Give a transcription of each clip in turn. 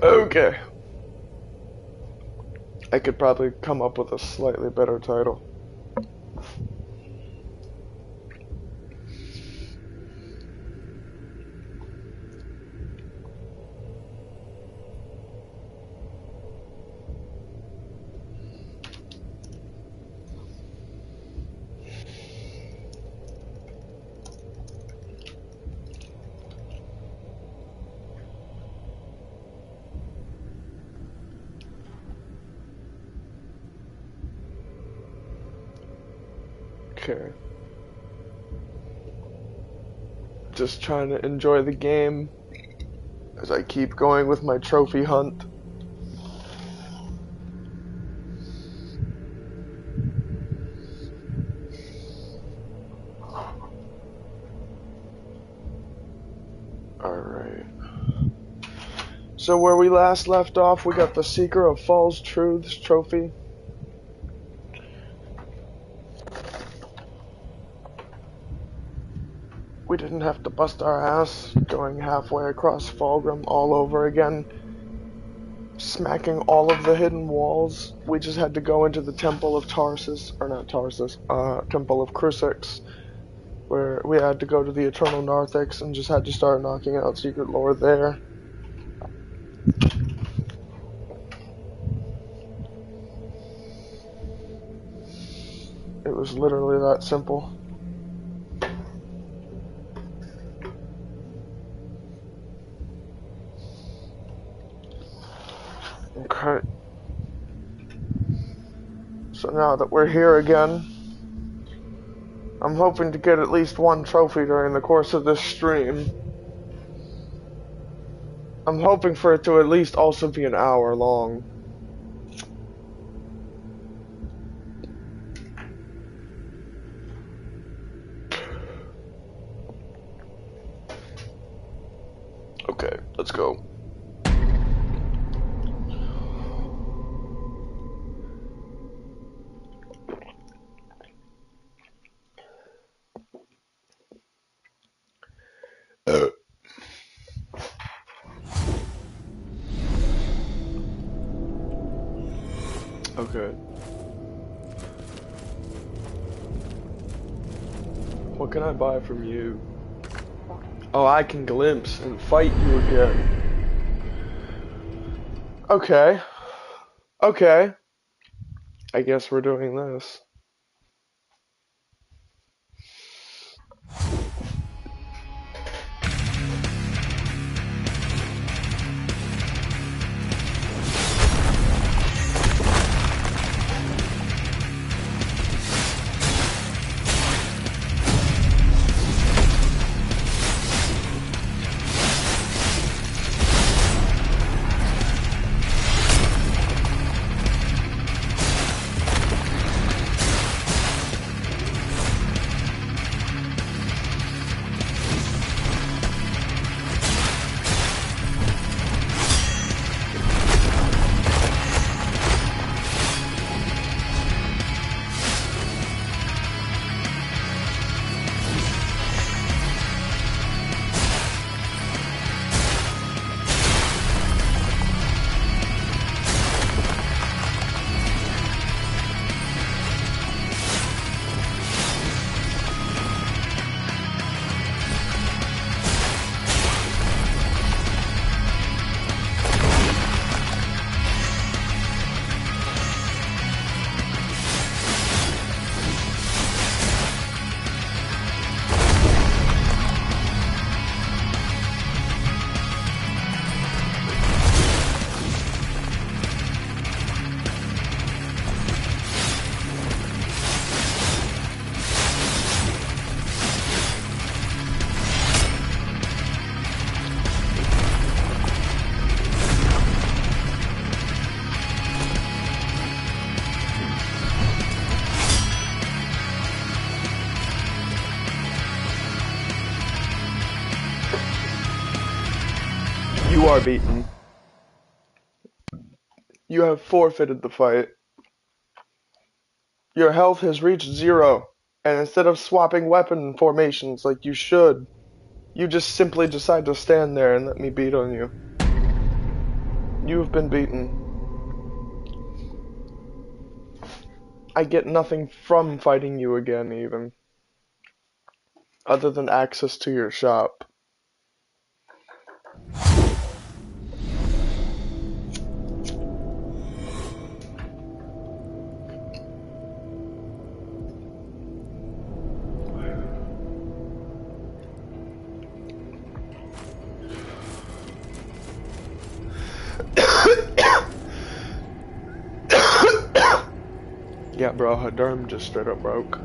Okay. I could probably come up with a slightly better title. Okay. Just trying to enjoy the game as I keep going with my trophy hunt. Alright. So where we last left off, we got the Seeker of False Truths trophy. We didn't have to bust our ass going halfway across Fulgrim all over again, smacking all of the hidden walls. We just had to go into the Temple of Tarsus, or not Tarsus, Temple of Crucix, where we had to go to the Eternal Narthex and just had to start knocking out secret lore there. It was literally that simple. Okay. So now that we're here again, I'm hoping to get at least one trophy during the course of this stream. I'm hoping for it to at least also be an hour long. Okay, let's go. Okay. What can I buy from you? Oh, I can glimpse and fight you again. Okay. Okay. I guess we're doing this. You are beaten. You have forfeited the fight. Your health has reached 0, and instead of swapping weapon formations like you should, you just simply decide to stand there and let me beat on you. You've been beaten. I get nothing from fighting you again, even. Other than access to your shop. Yeah, bro, her derm just straight up broke.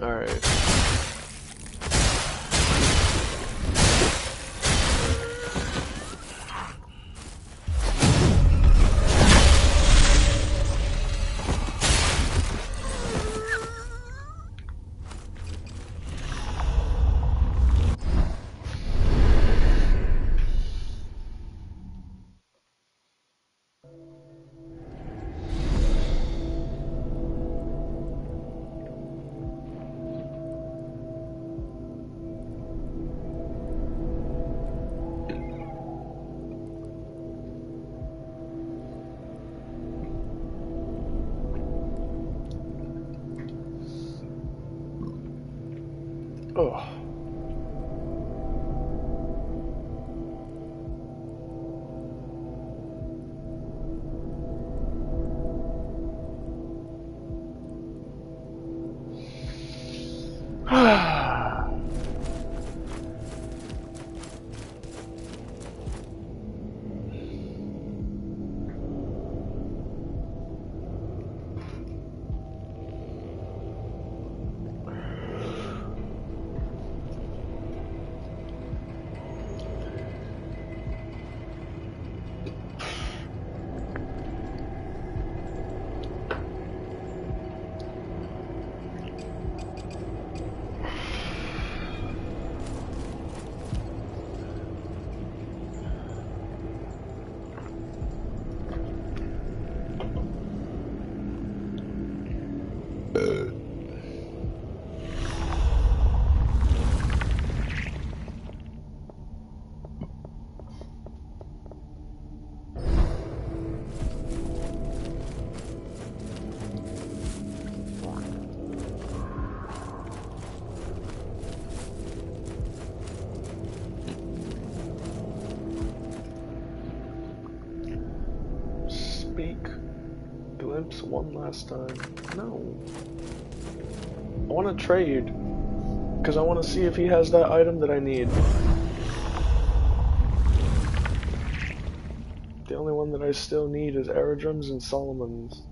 Alright. Oh. Glimpse one last time. No. I want to trade. Because I want to see if he has that item that I need. The only one that I still need is aerodromes and Solomon's.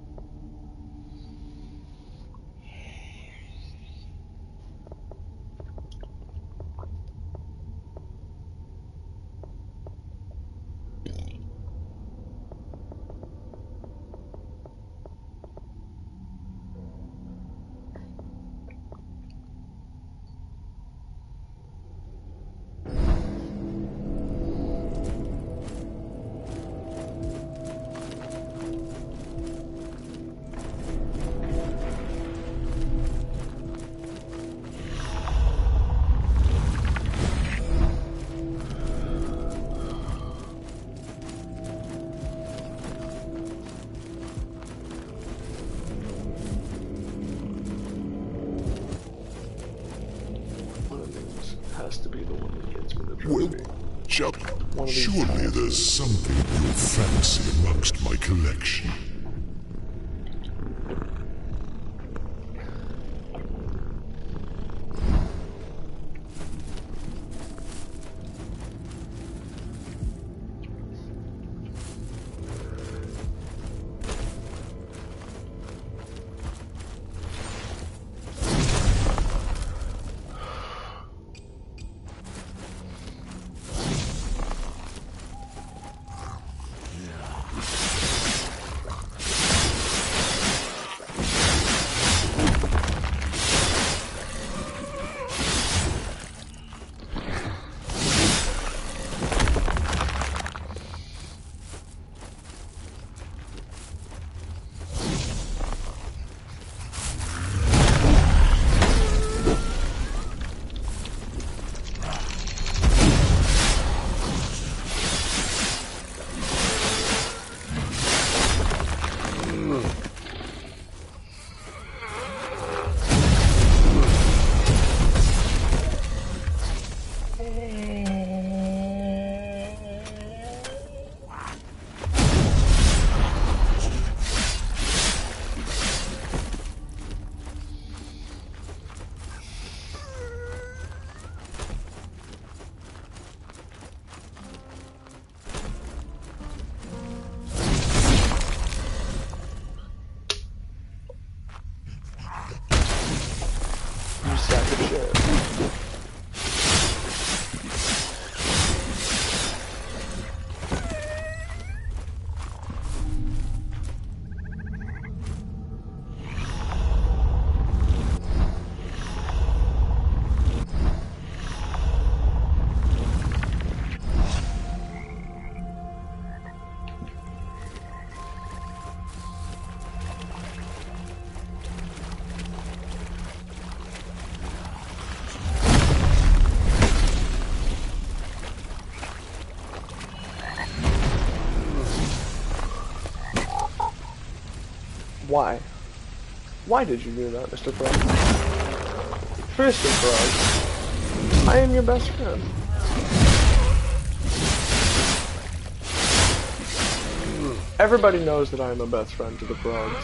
has to be the one that gets me the Well, trophy. John, One of these surely times. there's something you'll fancy amongst my collection. You sack of shit. Why? Why did you do that, Mr. Frog? Mr. Frog, I am your best friend. Everybody knows that I am a best friend to the frogs,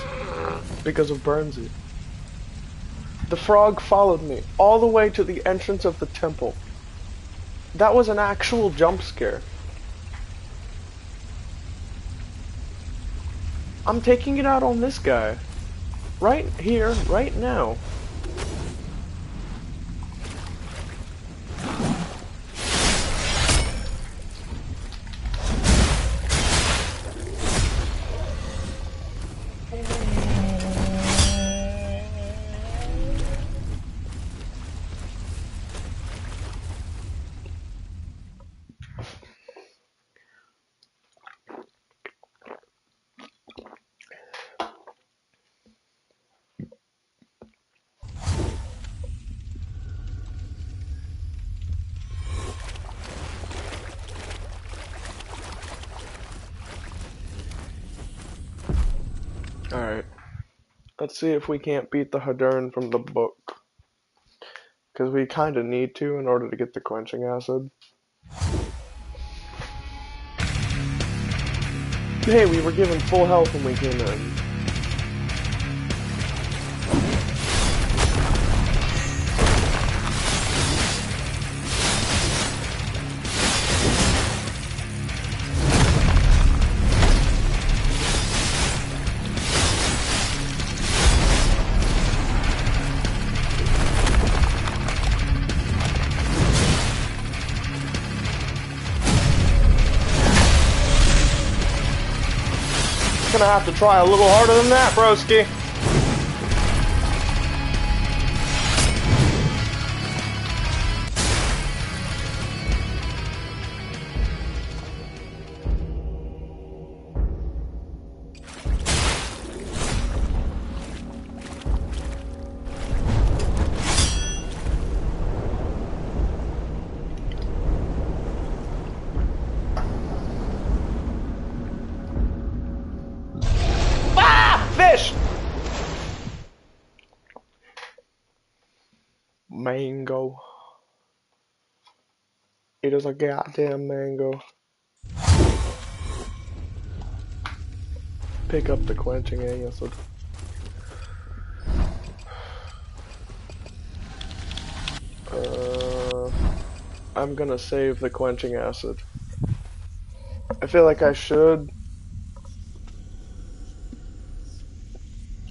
because of Burnsy. The frog followed me all the way to the entrance of the temple. That was an actual jump scare. I'm taking it out on this guy. Right here, right now. Alright. Let's see if we can't beat the Hadern from the book. Because we kind of need to in order to get the quenching acid. Hey, we were given full health when we came in. Gonna have to try a little harder than that, broski. Mango. Eat us a goddamn mango. Pick up the quenching acid. I'm gonna save the quenching acid. I feel like I should.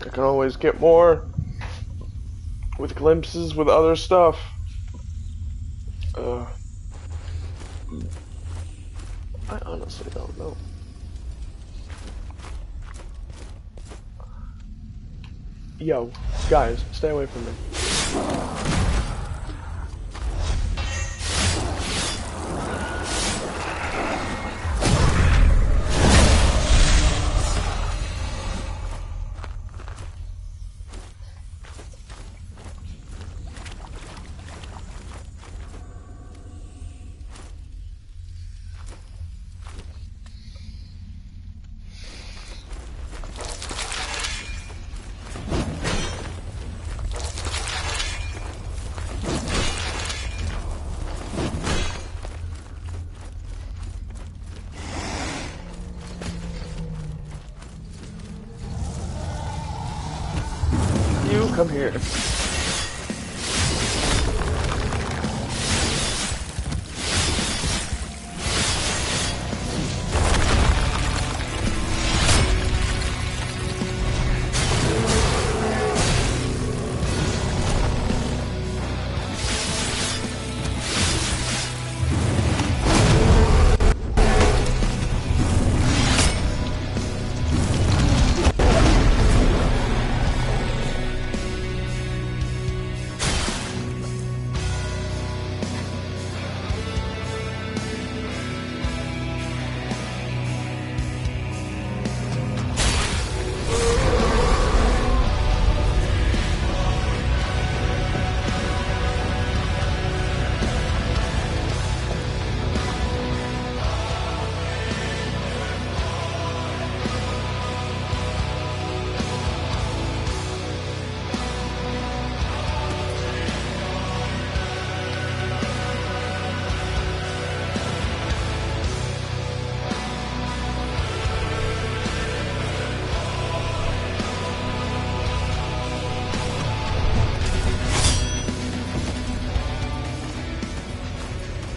I can always get more with glimpses with other stuff. I honestly don't know. Yo, guys, stay away from me. You come here.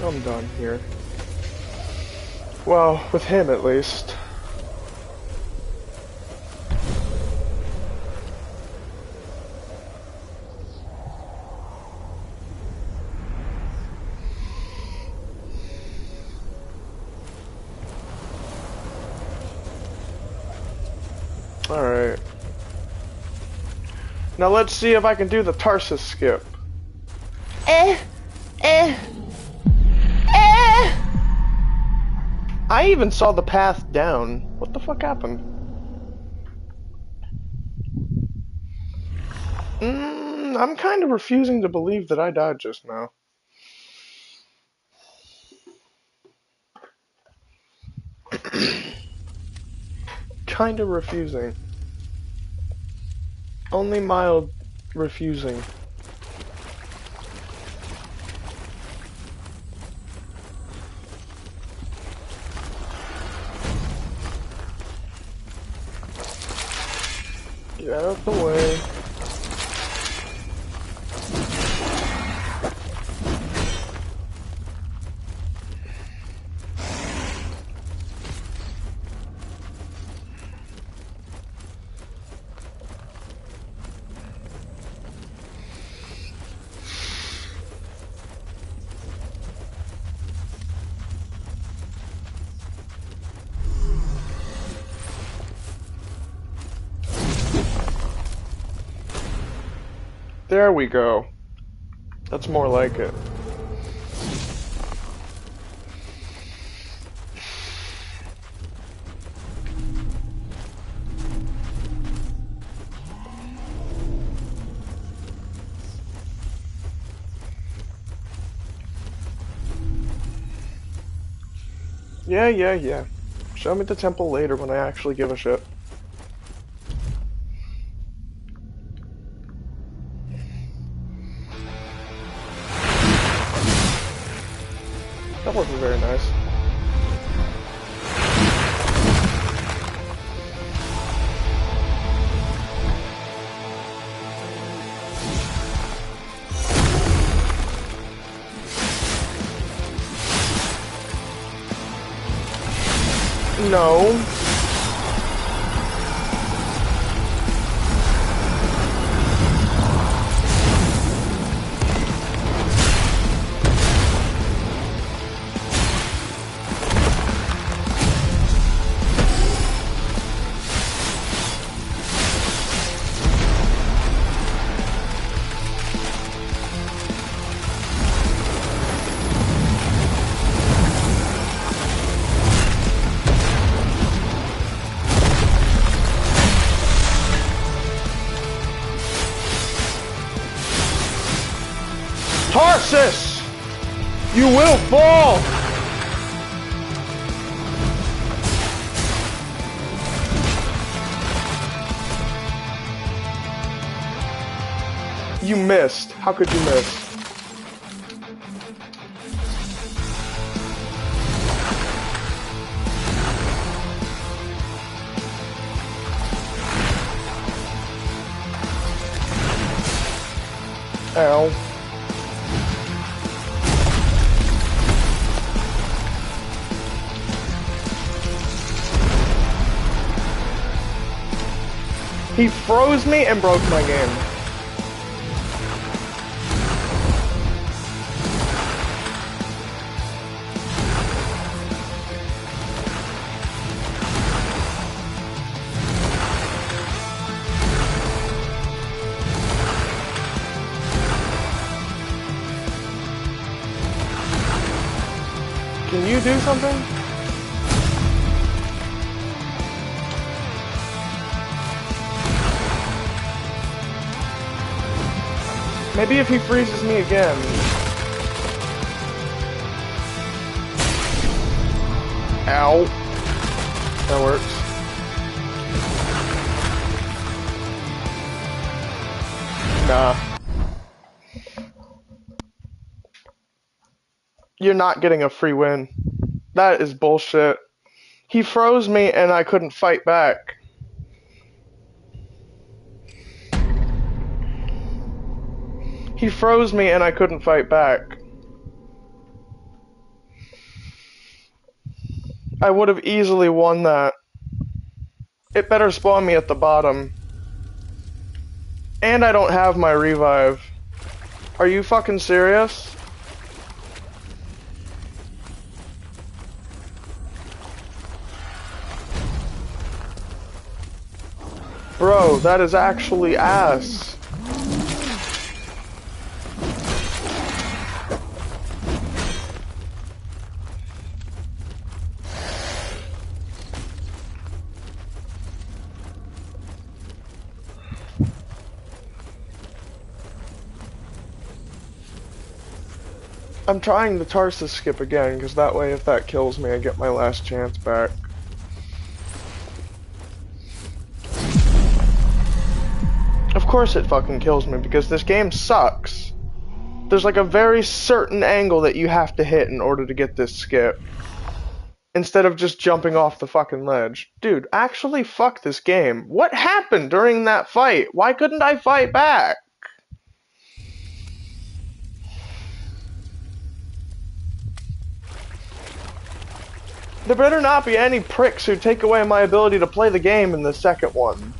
I'm done here. Well, with him at least. Alright. Now let's see if I can do the Tarsus skip. I even saw the path down. What the fuck happened? I'm kind of refusing to believe that I died just now. Kind of refusing. Only mild refusing. Get out of the way. There we go. That's more like it. Yeah. Show me the temple later when I actually give a shit. That wasn't very nice. No. Tarsus! You will fall! You missed. How could you miss? Ow. He froze me and broke my game. Can you do something? Maybe if he freezes me again. Ow. That works. Nah. You're not getting a free win. That is bullshit. He froze me and I couldn't fight back. He froze me and I couldn't fight back. I would have easily won that. It better spawn me at the bottom. And I don't have my revive. Are you fucking serious? Bro, that is actually ass. I'm trying the Tarsus skip again, because that way if that kills me, I get my last chance back. Of course it fucking kills me, because this game sucks. There's like a very certain angle that you have to hit in order to get this skip. Instead of just jumping off the fucking ledge. Dude, actually fuck this game. What happened during that fight? Why couldn't I fight back? There better not be any pricks who take away my ability to play the game in the second one.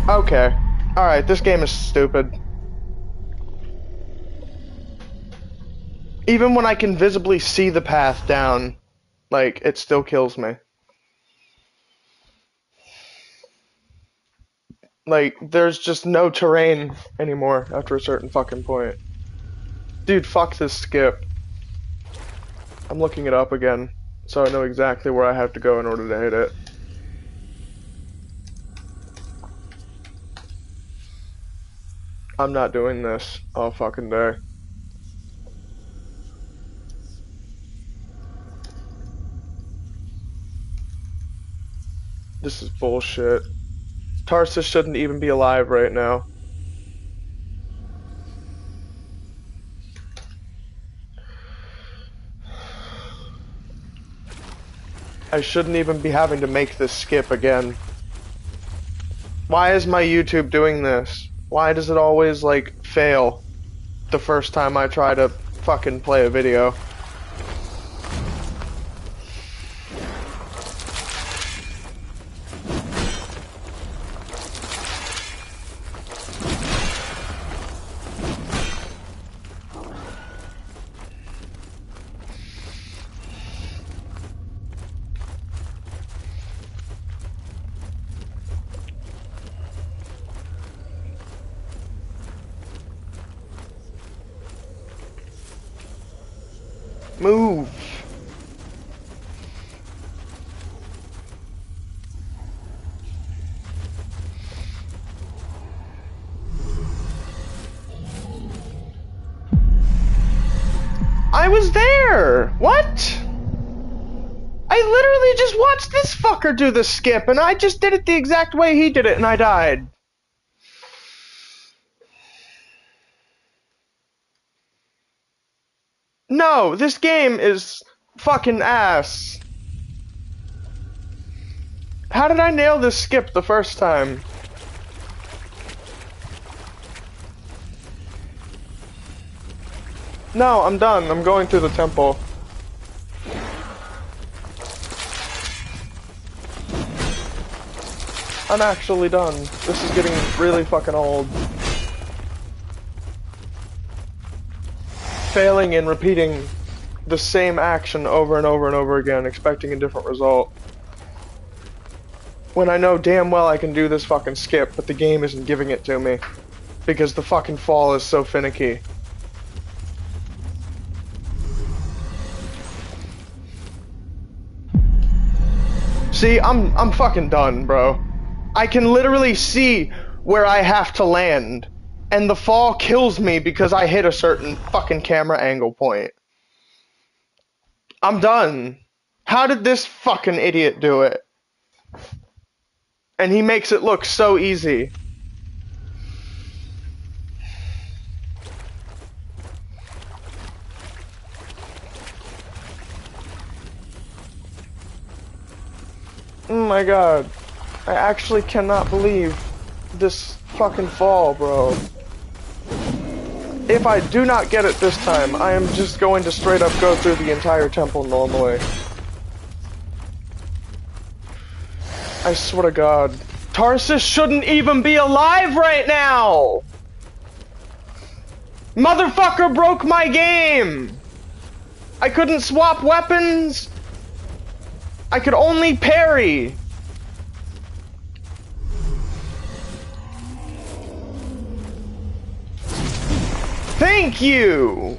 Okay. Alright, this game is stupid. Even when I can visibly see the path down, like, it still kills me. Like, there's just no terrain anymore after a certain fucking point. Dude, fuck this skip. I'm looking it up again, so I know exactly where I have to go in order to hit it. I'm not doing this all fucking day. This is bullshit. Tarsus shouldn't even be alive right now. I shouldn't even be having to make this skip again. Why is my YouTube doing this? Why does it always, like, fail the first time I try to fucking play a video? Move! I was there! What? I literally just watched this fucker do the skip, and I just did it the exact way he did it, and I died. No, this game is fucking ass. How did I nail this skip the first time? No, I'm done. I'm going through the temple. I'm actually done. This is getting really fucking old. Failing and repeating the same action over and over and over again, expecting a different result. When I know damn well I can do this fucking skip, but the game isn't giving it to me. Because the fucking fall is so finicky. See, I'm fucking done, bro. I can literally see where I have to land. And the fall kills me because I hit a certain fucking camera angle point. I'm done. How did this fucking idiot do it? And he makes it look so easy. Oh my god. I actually cannot believe this fucking fall, bro. If I do not get it this time, I am just going to straight up go through the entire temple normally. I swear to God. Tarsus shouldn't even be alive right now! Motherfucker broke my game! I couldn't swap weapons! I could only parry! Thank you!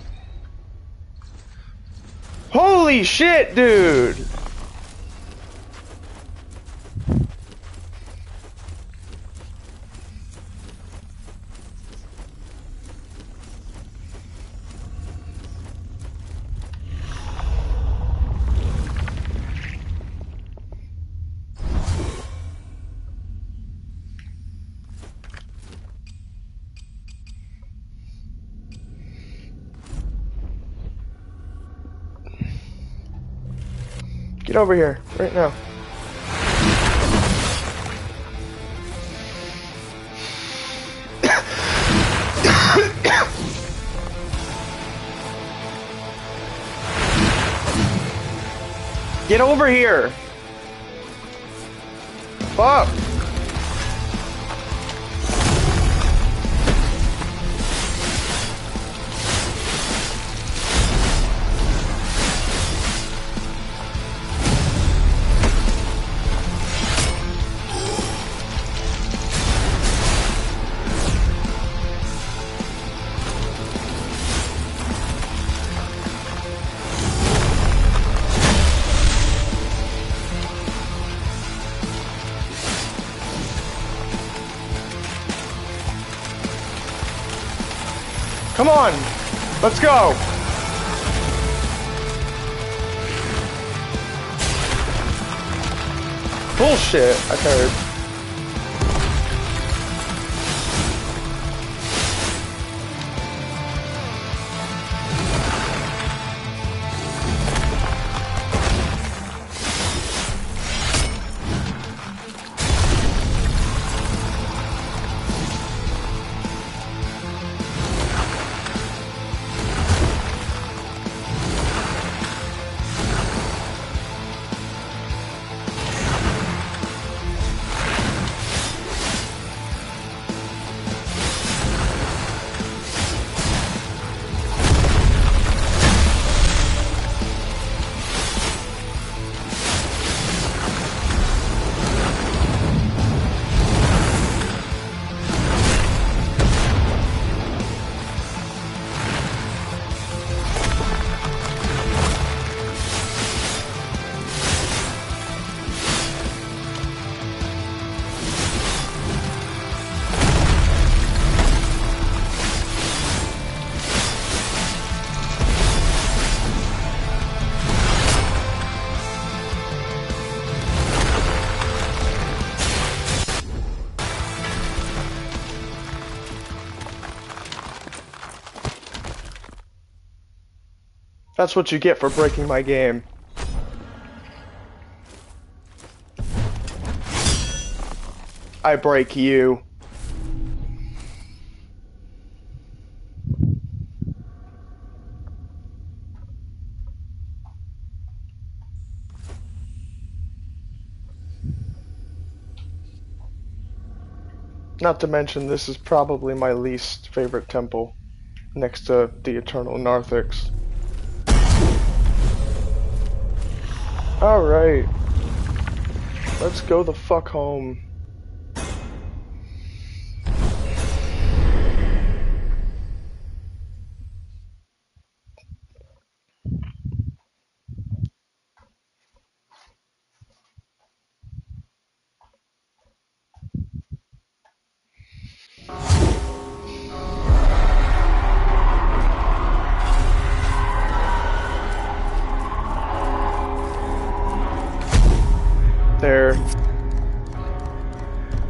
Holy shit, dude! Get over here, right now. Get over here! Fuck! Come on! Let's go! Bullshit, I've heard. That's what you get for breaking my game. I break you. Not to mention, this is probably my least favorite temple, next to the Eternal Narthex. Alright. Let's go the fuck home. There.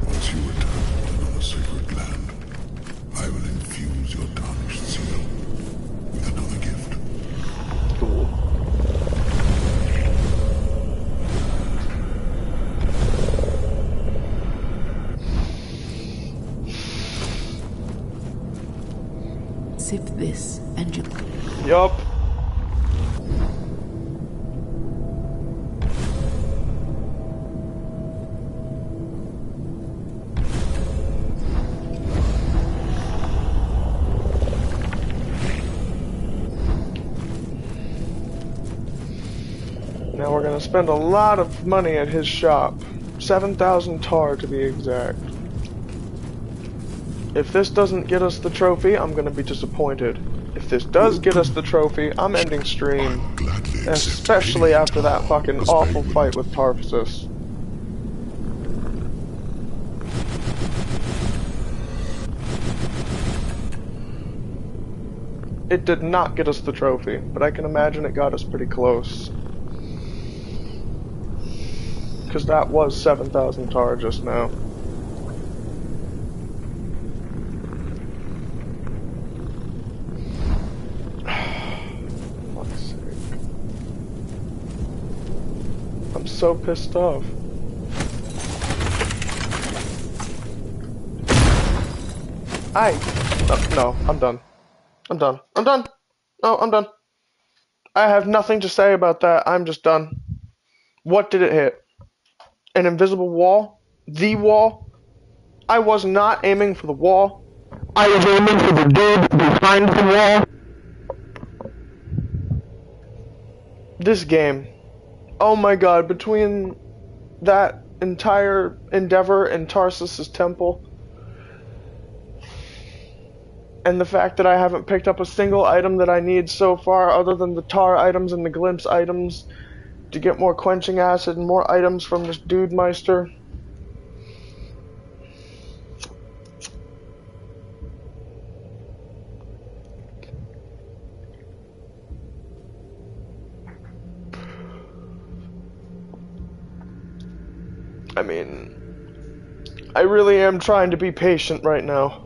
Once you return to another sacred land, I will infuse your tarnished seal with another gift. Cool. Sip this and you... Yup. Now we're gonna spend a lot of money at his shop. 7,000 tar to be exact. If this doesn't get us the trophy, I'm gonna be disappointed. If this does get us the trophy, I'm ending stream. Especially after that fucking awful fight with Tarpsus. It did not get us the trophy, but I can imagine it got us pretty close. Because that was 7,000 tar just now. Fuck's sake. I'm so pissed off. No, I'm done. I'm done. I'm done. No, I'm done. I have nothing to say about that. I'm just done. What did it hit? An invisible wall? The wall? I was not aiming for the wall. I was aiming for the dude behind the wall. This game. Oh my god, between that entire endeavor in Tarsus's temple and the fact that I haven't picked up a single item that I need so far other than the tar items and the glimpse items to get more quenching acid and more items from this dude meister. I mean, I really am trying to be patient right now.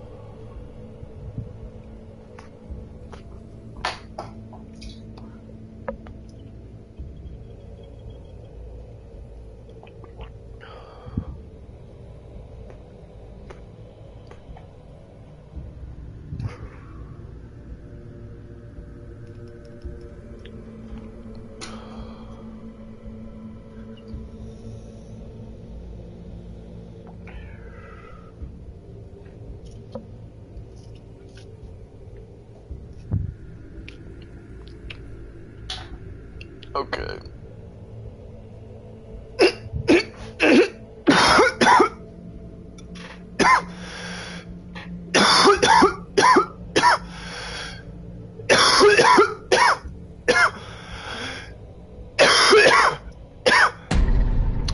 Okay.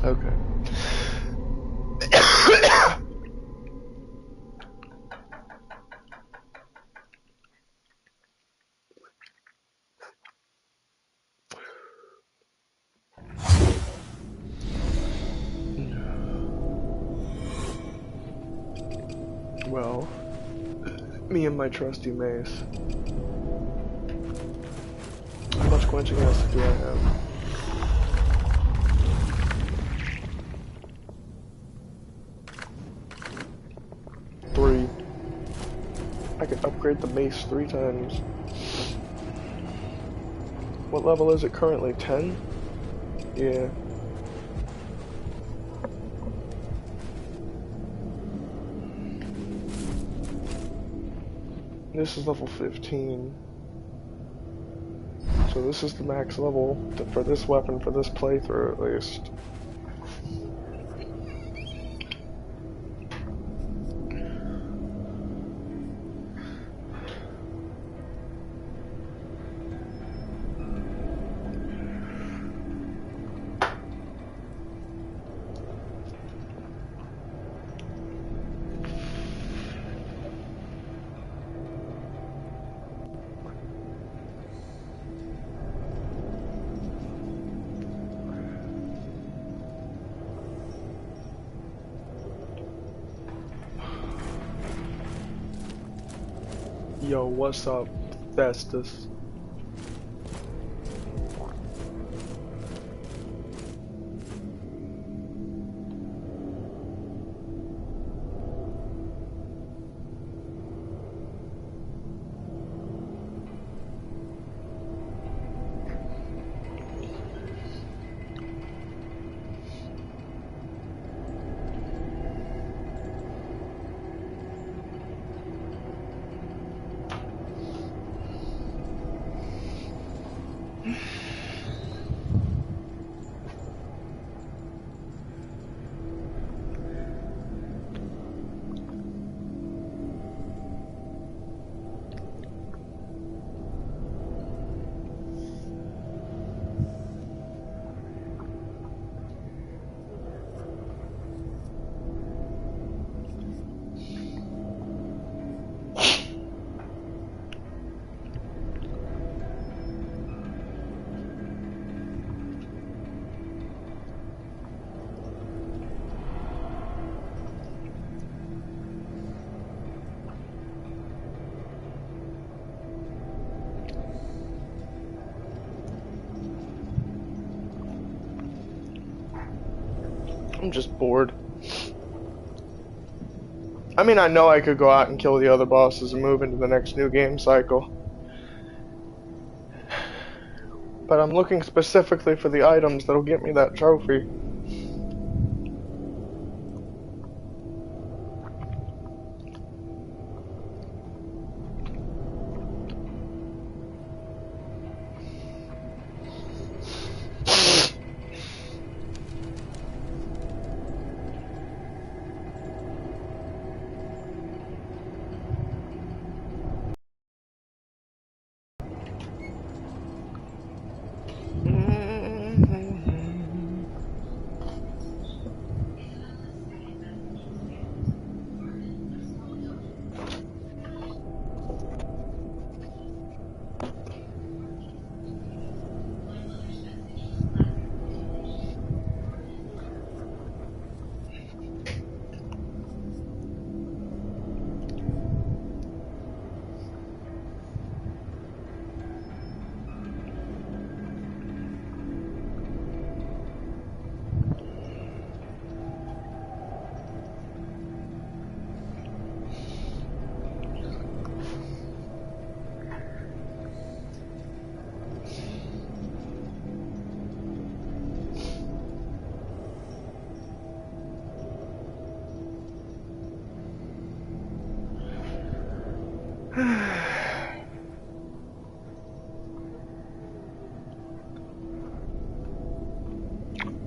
Okay. Well, me and my trusty mace. How much quenching acid do I have? Three. I can upgrade the mace 3 times. What level is it currently? 10? Yeah. This is level 15. So this is the max level for this weapon for this playthrough at least. Yo, what's up, Festus? I'm just bored. I mean, I know I could go out and kill the other bosses and move into the next new game cycle. But I'm looking specifically for the items that'll get me that trophy.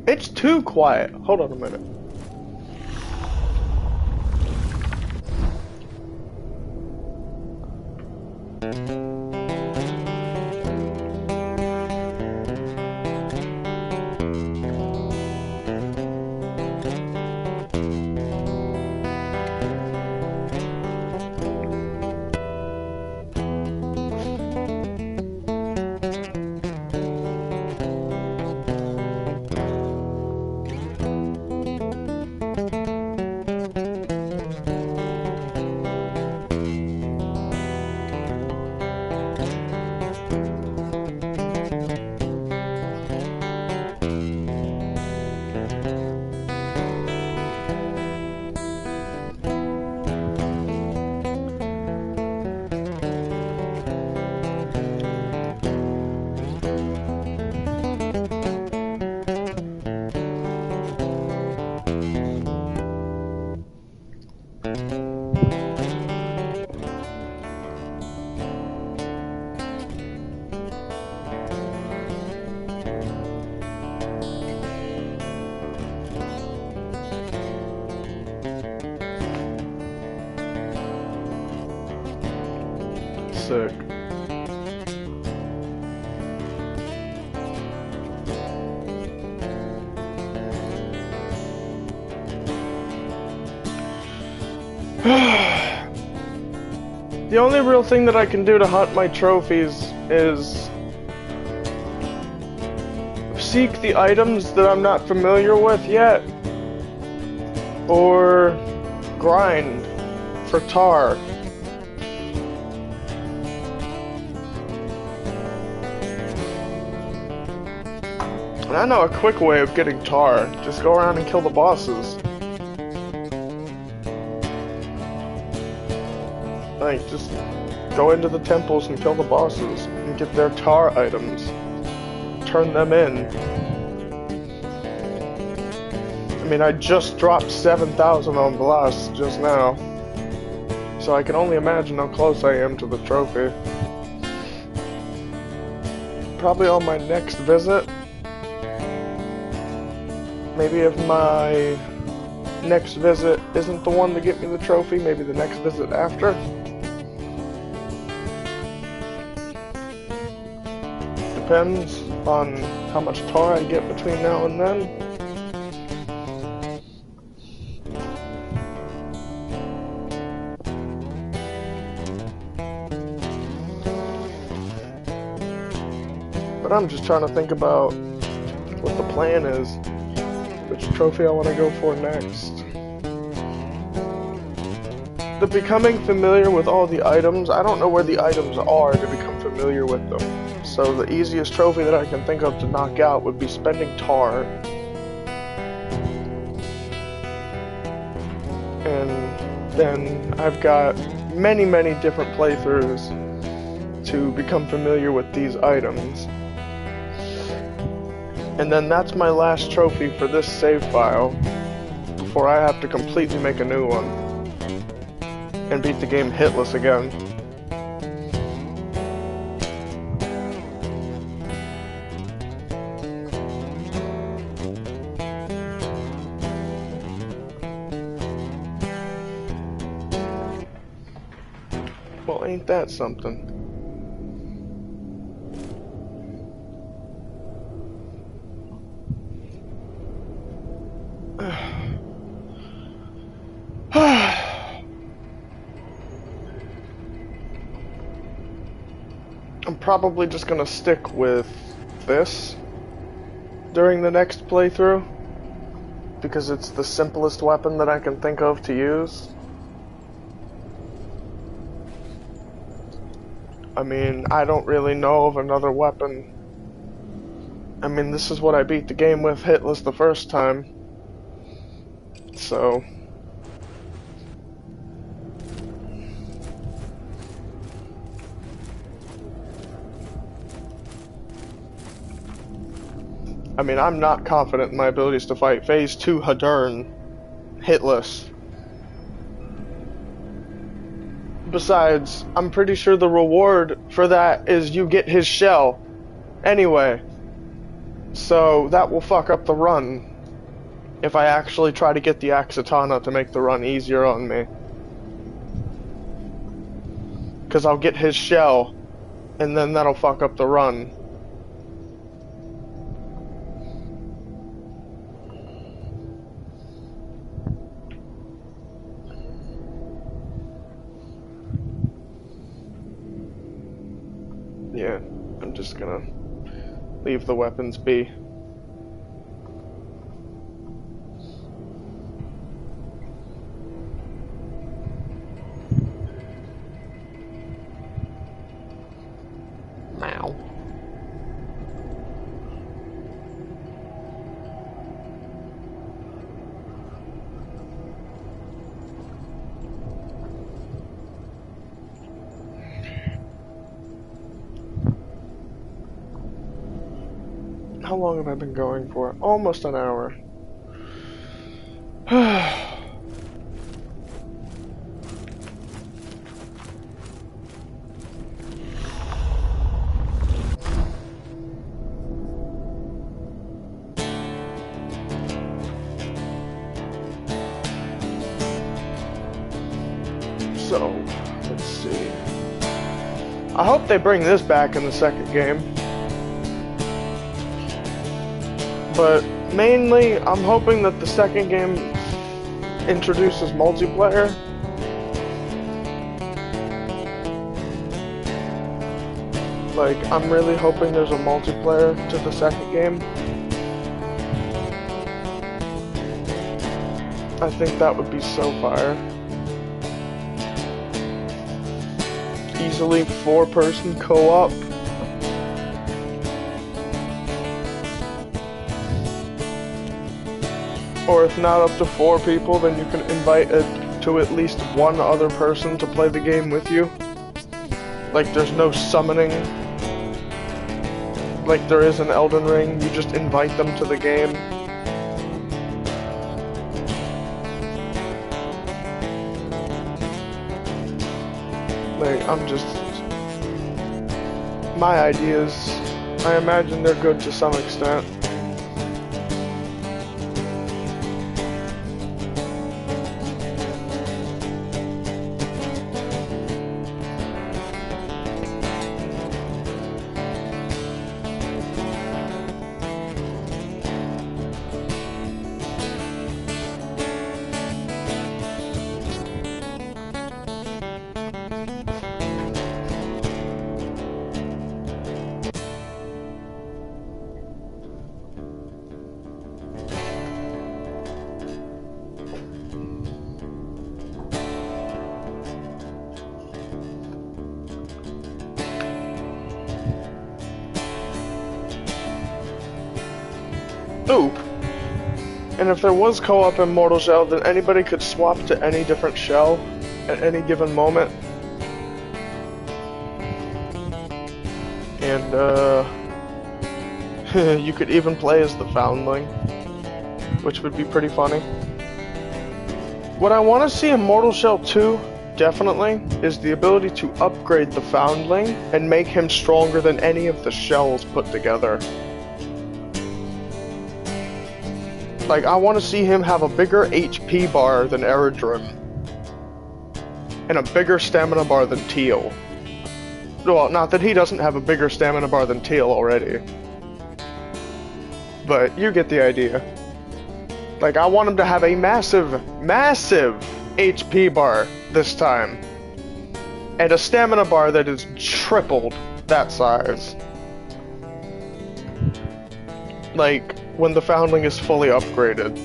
It's too quiet. Hold on a minute. Sick. The only real thing that I can do to hunt my trophies is seek the items that I'm not familiar with yet, or grind for tar. And I know a quick way of getting tar. Just go around and kill the bosses. Like, just go into the temples and kill the bosses and get their tar items. Turn them in. I mean, I just dropped 7,000 on Blast just now. So I can only imagine how close I am to the trophy. Probably on my next visit. Maybe if my next visit isn't the one to get me the trophy, maybe the next visit after. Depends on how much tar I get between now and then. But I'm just trying to think about what the plan is. Which trophy I want to go for next. The becoming familiar with all the items, I don't know where the items are to become familiar with them. So the easiest trophy that I can think of to knock out would be spending tar. And then I've got many, many different playthroughs to become familiar with these items. And then that's my last trophy for this save file, before I have to completely make a new one, and beat the game hitless again. Well, ain't that something? I'm probably just gonna stick with this during the next playthrough, because it's the simplest weapon that I can think of to use. I mean, I don't really know of another weapon. I mean, this is what I beat the game with hitless the first time. So I mean, I'm not confident in my abilities to fight Phase 2 Hadern hitless. Besides, I'm pretty sure the reward for that is you get his shell. Anyway. So, that will fuck up the run. If I actually try to get the Axatana to make the run easier on me. Because I'll get his shell, and then that'll fuck up the run. Yeah, I'm just gonna leave the weapons be. Meow. How long have I been going for? Almost an hour. So, let's see. I hope they bring this back in the second game. But mainly, I'm hoping that the second game introduces multiplayer. Like, I'm really hoping there's a multiplayer to the second game. I think that would be so fire. Easily 4-person co-op. Or if not up to 4 people, then you can invite to at least one other person to play the game with you. Like there's no summoning. Like there is in Elden Ring, you just invite them to the game. Like, my ideas, I imagine they're good to some extent. Ooh. And if there was co-op in Mortal Shell, then anybody could swap to any different shell at any given moment. And, you could even play as the Foundling, which would be pretty funny. What I want to see in Mortal Shell 2, definitely, is the ability to upgrade the Foundling and make him stronger than any of the shells put together. Like, I want to see him have a bigger HP bar than Eredrim. And a bigger stamina bar than Teal. Well, not that he doesn't have a bigger stamina bar than Teal already. But you get the idea. Like, I want him to have a massive, massive HP bar this time. And a stamina bar that is tripled that size. Like, when the Foundling is fully upgraded.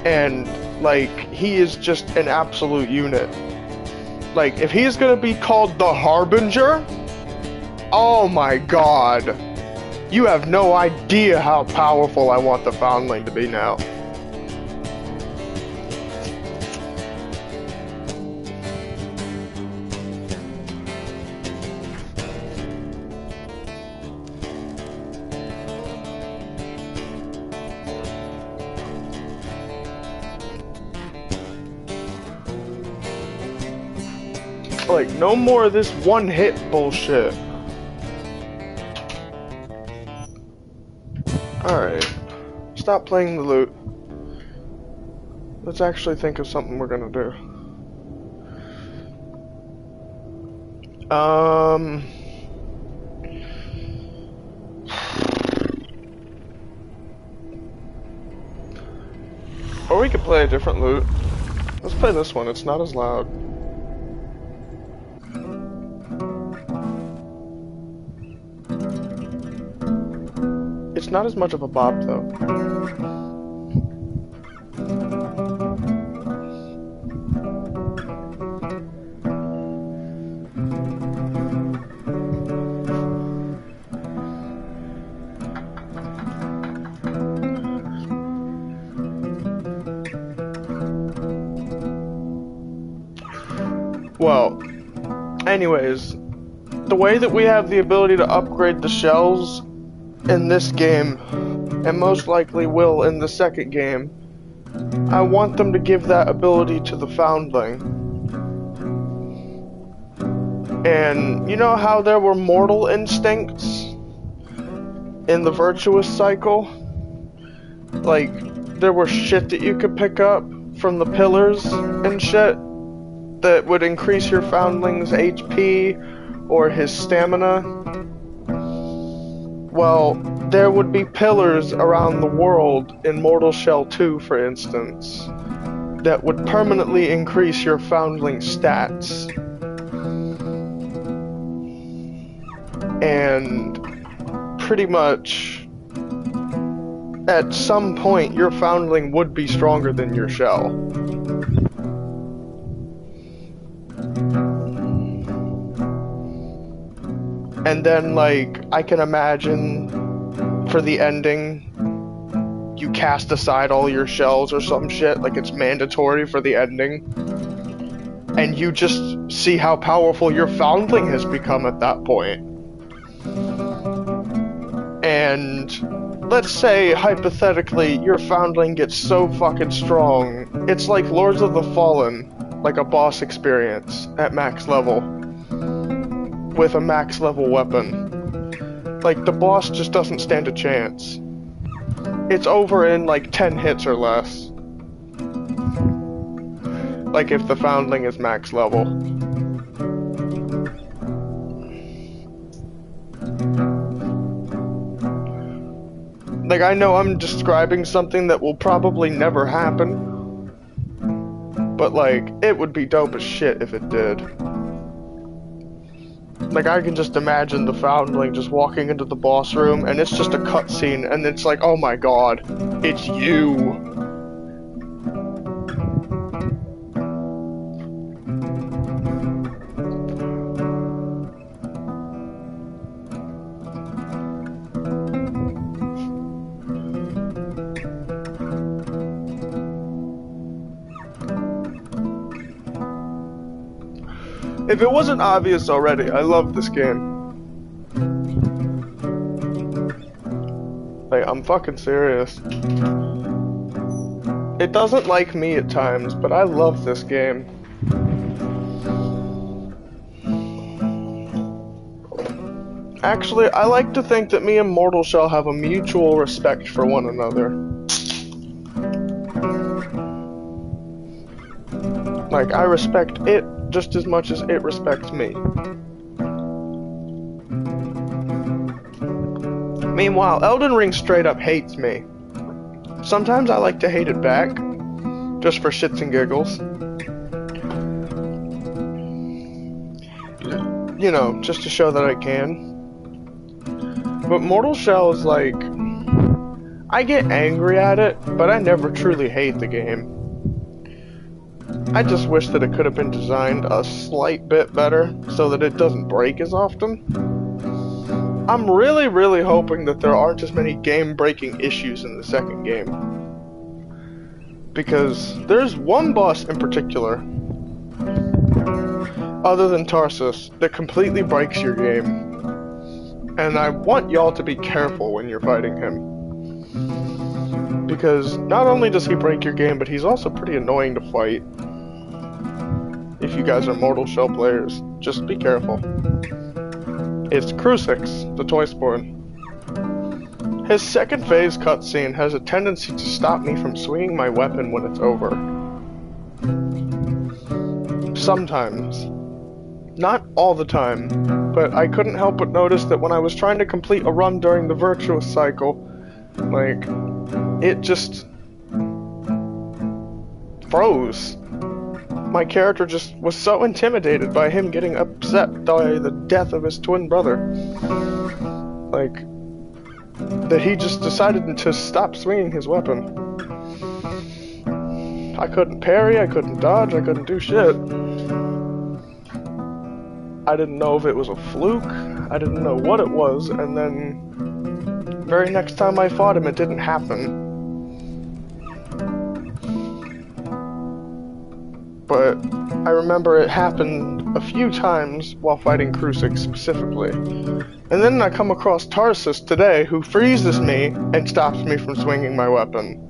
And, like, he is just an absolute unit. Like, if he's gonna be called the Harbinger, oh my god. You have no idea how powerful I want the Foundling to be now. Like, no more of this one-hit bullshit. Alright. Stop playing the loot. Let's actually think of something we're gonna do. Or we could play a different loot. Let's play this one, it's not as loud. It's not as much of a bop, though. Well, anyways, the way that we have the ability to upgrade the shells in this game, and most likely will in the second game, I want them to give that ability to the Foundling. And you know how there were mortal instincts in the virtuous cycle? Like, there were shit that you could pick up from the pillars and shit that would increase your Foundling's HP or his stamina. Well, there would be pillars around the world in Mortal Shell 2, for instance, that would permanently increase your Foundling stats. And pretty much, at some point, your Foundling would be stronger than your shell. And then, like, I can imagine for the ending, you cast aside all your shells or some shit, like it's mandatory for the ending. And you just see how powerful your Foundling has become at that point. And let's say, hypothetically, your Foundling gets so fucking strong, it's like Lords of the Fallen, like a boss experience at max level. With a max level weapon. Like, the boss just doesn't stand a chance. It's over in like 10 hits or less. Like if the Foundling is max level. Like, I know I'm describing something that will probably never happen. But like, it would be dope as shit if it did. Like, I can just imagine the Foundling just walking into the boss room, and it's just a cutscene, and it's like, oh my god, it's you! If it wasn't obvious already, I love this game. Like, I'm fucking serious. It doesn't like me at times, but I love this game. Actually, I like to think that me and Mortal Shell have a mutual respect for one another. Like, I respect it just as much as it respects me. Meanwhile, Elden Ring straight up hates me. Sometimes I like to hate it back, just for shits and giggles. You know, just to show that I can. But Mortal Shell is like, I get angry at it, but I never truly hate the game. I just wish that it could have been designed a slight bit better, so that it doesn't break as often. I'm really, really hoping that there aren't as many game-breaking issues in the second game. Because there's one boss in particular, other than Tarsus, that completely breaks your game. And I want y'all to be careful when you're fighting him. Because not only does he break your game, but he's also pretty annoying to fight. if you guys are Mortal Shell players. Just be careful. It's Crucix, the toy sport. His second phase cutscene has a tendency to stop me from swinging my weapon when it's over. Sometimes. Not all the time, but I couldn't help but notice that when I was trying to complete a run during the Virtuous cycle, like, it just froze. My character just was so intimidated by him getting upset by the death of his twin brother. Like, that he just decided to stop swinging his weapon. I couldn't parry, I couldn't dodge, I couldn't do shit. I didn't know if it was a fluke, I didn't know what it was, and then very next time I fought him, it didn't happen. But I remember it happened a few times while fighting Crucix specifically. And then I come across Tarsus today, who freezes me and stops me from swinging my weapon.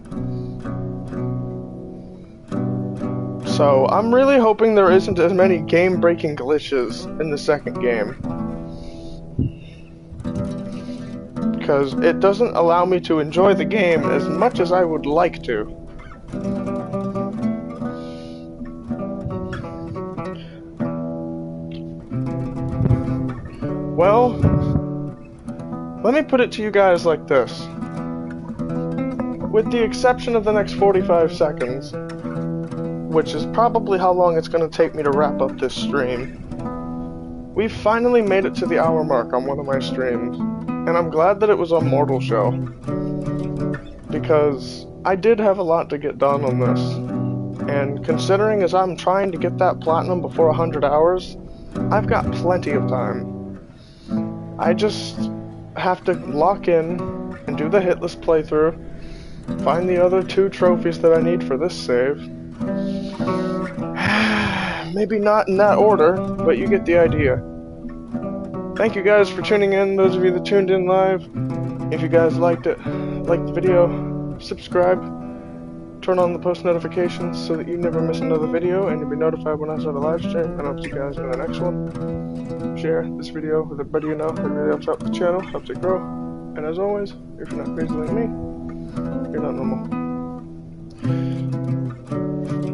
So I'm really hoping there isn't as many game-breaking glitches in the second game. Because it doesn't allow me to enjoy the game as much as I would like to. Well, let me put it to you guys like this. With the exception of the next 45 seconds, which is probably how long it's going to take me to wrap up this stream, we've finally made it to the hour mark on one of my streams, and I'm glad that it was on Mortal Shell, because I did have a lot to get done on this, and considering as I'm trying to get that platinum before 100 hours, I've got plenty of time. I just have to lock in and do the hitless playthrough, find the other 2 trophies that I need for this save. Maybe not in that order, but you get the idea. Thank you guys for tuning in, those of you that tuned in live. If you guys liked it, like the video, subscribe, turn on the post notifications so that you never miss another video and you'll be notified when I start a live stream, and I'll see you guys in the next one. Share this video with everybody you know. It really helps out the channel, helps it grow. And as always, if you're not crazy like me, you're not normal.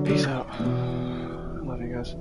Peace out. I love you guys.